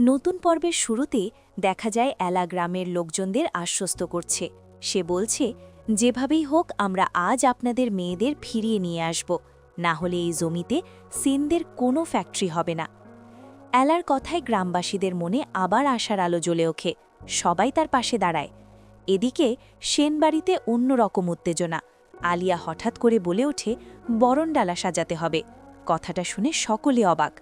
নতুন পর্বের শুরুতে দেখা যায় এলা গ্রামের লোকজনদের আশ্বস্ত করছে। সে বলছে, যেভাবেই হোক আমরা আজ আপনাদের মেয়েদের ফিরিয়ে নিয়ে আসব, না হলে এই জমিতে সিনদের কোনো ফ্যাক্টরি হবে না। এলার কথায় গ্রামবাসীদের মনে আবার আশার আলো জ্বলে ওঠে। সবাই তার পাশে দাঁড়ায়। এদিকে সেনবাড়িতে অন্যরকম উত্তেজনা। আলিয়া হঠাৎ করে বলে ওঠে, বরণডালা সাজাতে হবে। কথাটা শুনে সকলে অবাক।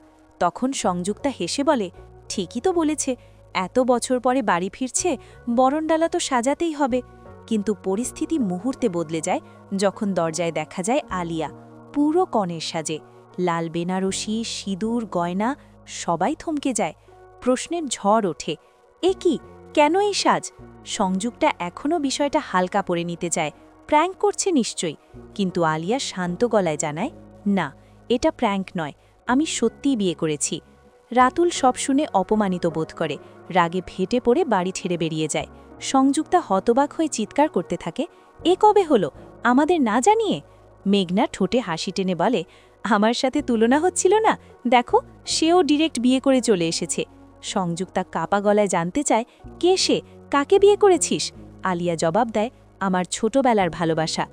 তখন সংযুক্তা হেসে বলে, ঠিকই তো বলেছে, এত বছর পরে বাড়ি ফিরছে, বরণডালা তো সাজাতেই হবে। কিন্তু পরিস্থিতি মুহূর্তে বদলে যায় যখন দরজায় দেখা যায় আলিয়া, পুরো কনের সাজে, লাল বেনারসি, সিঁদুর, গয়না। সবাই থমকে যায়। প্রশ্নের ঝড় ওঠে, এ কি, কেন এই সাজ? সংযুক্তা এখনও বিষয়টা হালকা করে নিতে চায়, প্র্যাঙ্ক করছে নিশ্চয়ই। কিন্তু আলিয়া শান্ত গলায় জানায়, না, এটা প্র্যাঙ্ক নয়, আমি সত্যিই বিয়ে করেছি। রাতুল সব শুনে অপমানিত বোধ করে, রাগে ফেটে পড়ে বাড়ি ছেড়ে বেরিয়ে যায়। সংযুক্তা হতবাক হয়ে চিৎকার করতে থাকে, এ কবে হলো, আমাদের না জানিয়ে? মেঘনা ঠোঁটে হাসি টেনে বলে, আমার সাথে তুলনা হচ্ছিল না, দেখো, সেও ডিরেক্ট বিয়ে করে চলে এসেছে। সংযুক্তা কাপা গলায় জানতে চায়, কে সে, কাকে বিয়ে করেছিস? আলিয়া জবাব দেয়, আমার ছোটবেলার ভালোবাসা।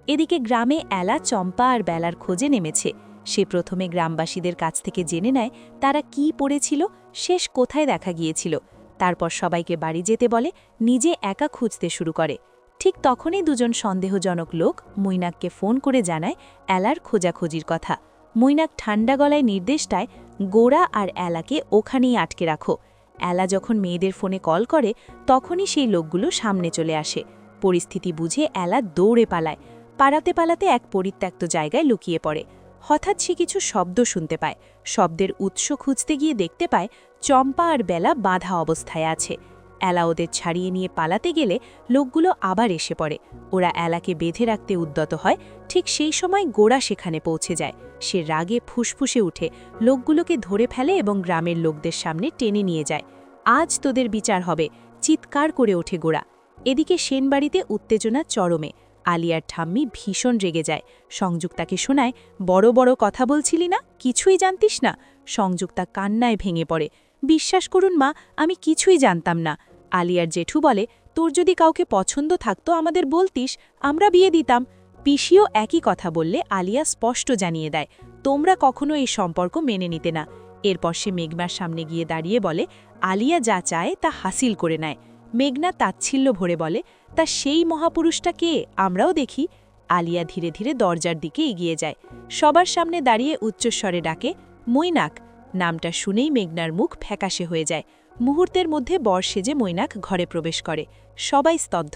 এদিকে গ্রামে এলা, চম্পা আর বেলার খোঁজে নেমেছে। সে প্রথমে গ্রামবাসীদের কাছ থেকে জেনে নেয় তারা কি পড়েছিল, শেষ কোথায় দেখা গিয়েছিল। তারপর সবাইকে বাড়ি যেতে বলে, নিজে একা খুঁজতে শুরু করে। ঠিক তখনই দুজন সন্দেহজনক লোক মৈনাককে ফোন করে জানায় এলার খোঁজাখুঁজির কথা। মৈনাক ঠান্ডা গলায় নির্দেশ দেয়, গোরা আর এলাকে ওখানেই আটকে রাখো। এলা যখন মেয়েদের ফোনে কল করে তখনই সেই লোকগুলো সামনে চলে আসে। পরিস্থিতি বুঝে এলা দৌড়ে পালায়। পালাতে পালাতে এক পরিত্যক্ত জায়গায় লুকিয়ে পড়ে। হঠাৎ সে কিছু শব্দ শুনতে পায়। শব্দের উৎস খুঁজতে গিয়ে দেখতে পায় চম্পা আর বেলা বাঁধা অবস্থায় আছে। এলা ওদের ছাড়িয়ে নিয়ে পালাতে গেলে লোকগুলো আবার এসে পড়ে। ওরা এলাকে বেঁধে রাখতে উদ্যত হয়। ঠিক সেই সময় গোরা সেখানে পৌঁছে যায়। সে রাগে ফুসফুসে উঠে লোকগুলোকে ধরে ফেলে এবং গ্রামের লোকদের সামনে টেনে নিয়ে যায়। আজ তোদের বিচার হবে, চিৎকার করে ওঠে গোরা। এদিকে সেনবাড়িতে উত্তেজনা চরমে। আলিয়ার ঠাম্মি ভীষণ রেগে যায়। সংযুক্তাকে শোনায়, বড় বড় কথা বলছিলি না, কিছুই জানতিস না? সংযুক্তা কান্নায় ভেঙে পড়ে, বিশ্বাস করুন মা, আমি কিছুই জানতাম না। আলিয়ার জেঠু বলে, তোর যদি কাউকে পছন্দ থাকতো আমাদের বলতিস, আমরা বিয়ে দিতাম। পিসিও একই কথা বললে আলিয়া স্পষ্ট জানিয়ে দেয়, তোমরা কখনো এই সম্পর্ক মেনে নিতে না। এরপর সে মেঘনার সামনে গিয়ে দাঁড়িয়ে বলে, আলিয়া যা চায় তা হাসিল করে নেয়। মেঘনা তাচ্ছিল্য ভরে বলে, তা সেই মহাপুরুষটা কে, আমরাও দেখি। আলিয়া ধীরে ধীরে দরজার দিকে এগিয়ে যায়। সবার সামনে দাঁড়িয়ে উচ্চস্বরে ডাকে, মৈনাক। নামটা শুনেই মেঘনার মুখ ফ্যাকাশে হয়ে যায়। মুহূর্তের মধ্যে বর সেজে মৈনাক ঘরে প্রবেশ করে। সবাই স্তব্ধ।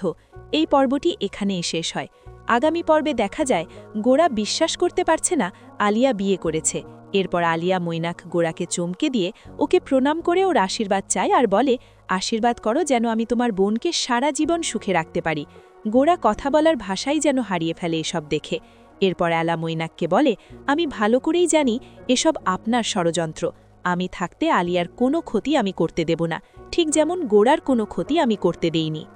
এই পর্বটি এখানেই শেষ হয়। আগামী পর্বে দেখা যায় গোরা বিশ্বাস করতে পারছে না আলিয়া বিয়ে করেছে। এরপর আলিয়া মৈনাক গোরাকে চমকে দিয়ে ওকে প্রণাম করে ওর আশীর্বাদ চায় আর বলে, আশীর্বাদ করো যেন আমি তোমার বোনকে সারা জীবন সুখে রাখতে পারি। গোরা কথা বলার ভাষাই যেন হারিয়ে ফেলে এসব দেখে। এরপর এলা মৈনাককে বলে, আমি ভালো করেই জানি এসব আপনার ষড়যন্ত্র। আমি থাকতে আলিয়ার কোনো ক্ষতি আমি করতে দেব না, ঠিক যেমন গোরার কোনো ক্ষতি আমি করতে দেইনি।